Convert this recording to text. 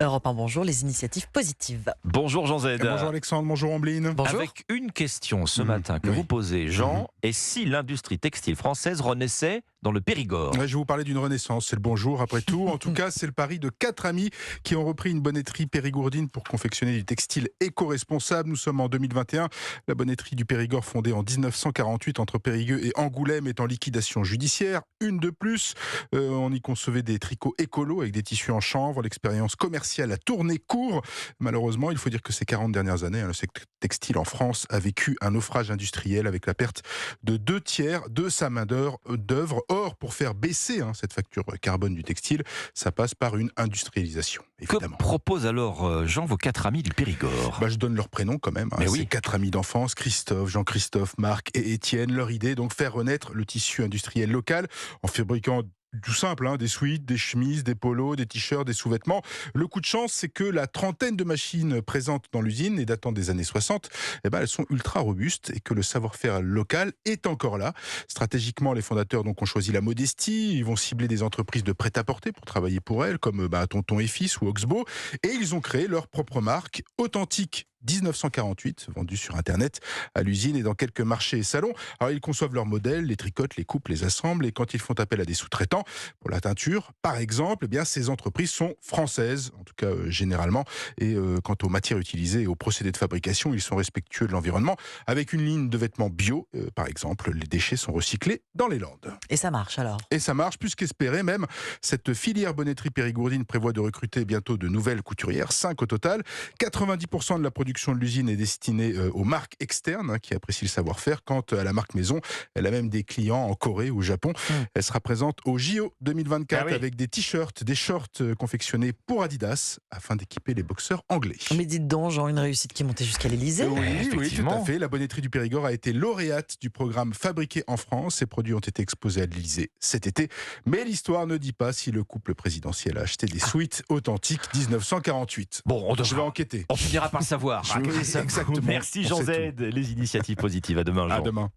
Europe 1, bonjour, les initiatives positives. Bonjour Jean Z. Bonjour Alexandre, bonjour Ambline. Bonjour. Avec une question ce matin que vous posez, Jean, et si l'industrie textile française renaissait dans le Périgord? Ouais, je vais vous parler d'une renaissance, c'est le bonjour après tout. En tout cas, c'est le pari de 4 amis qui ont repris une bonnetterie périgourdine pour confectionner du textile éco-responsable. Nous sommes en 2021. La bonnetterie du Périgord, fondée en 1948 entre Périgueux et Angoulême, est en liquidation judiciaire. Une de plus, on y concevait des tricots écolos avec des tissus en chanvre. L'expérience commerciale a tourné court. Malheureusement, il faut dire que ces 40 dernières années, le secteur textile en France a vécu un naufrage industriel avec la perte de 2/3 de sa main-d'œuvre. Or, pour faire baisser cette facture carbone du textile, ça passe par une industrialisation, évidemment. Que proposent alors, Jean, vos 4 amis du Périgord? Je donne leurs prénoms quand même. Mais C'est oui. 4 amis d'enfance, Christophe, Jean-Christophe, Marc et Étienne. Leur idée, donc, faire renaître le tissu industriel local en fabriquant tout simple, des sweats, des chemises, des polos, des t-shirts, des sous-vêtements. Le coup de chance, c'est que la trentaine de machines présentes dans l'usine et datant des années 60, elles sont ultra robustes et que le savoir-faire local est encore là. Stratégiquement, les fondateurs ont choisi la modestie. Ils vont cibler des entreprises de prêt-à-porter pour travailler pour elles, comme Tonton et Fils ou Oxbow. Et ils ont créé leur propre marque, Authentique 1948, vendue sur Internet à l'usine et dans quelques marchés et salons. Alors, ils conçoivent leurs modèles, les tricotent, les coupent, les assemblent. Et quand ils font appel à des sous-traitants pour la teinture, par exemple, ces entreprises sont françaises, en tout cas généralement. Et quant aux matières utilisées et aux procédés de fabrication, ils sont respectueux de l'environnement. Avec une ligne de vêtements bio, par exemple, les déchets sont recyclés dans les Landes. Et ça marche alors? Et ça marche plus qu'espéré même. Cette filière bonnetterie périgourdine prévoit de recruter bientôt de nouvelles couturières, 5 au total. 90% de la production de l'usine est destinée aux marques externes qui apprécient le savoir-faire. Quant à la marque maison, elle a même des clients en Corée ou au Japon. Elle sera présente au JO 2024 avec des t-shirts, des shorts confectionnés pour Adidas afin d'équiper les boxeurs anglais. Mais dites donc, Jean, une réussite qui est montée jusqu'à l'Elysée. Oui, tout à fait. La bonnetterie du Périgord a été lauréate du programme Fabriqué en France. Ces produits ont été exposés à l'Elysée cet été. Mais l'histoire ne dit pas si le couple présidentiel a acheté des suites authentiques 1948. Bon, Je vais enquêter. On finira par le savoir. Exactement. Merci Jean Z. Les initiatives positives. À demain, Jean. À demain.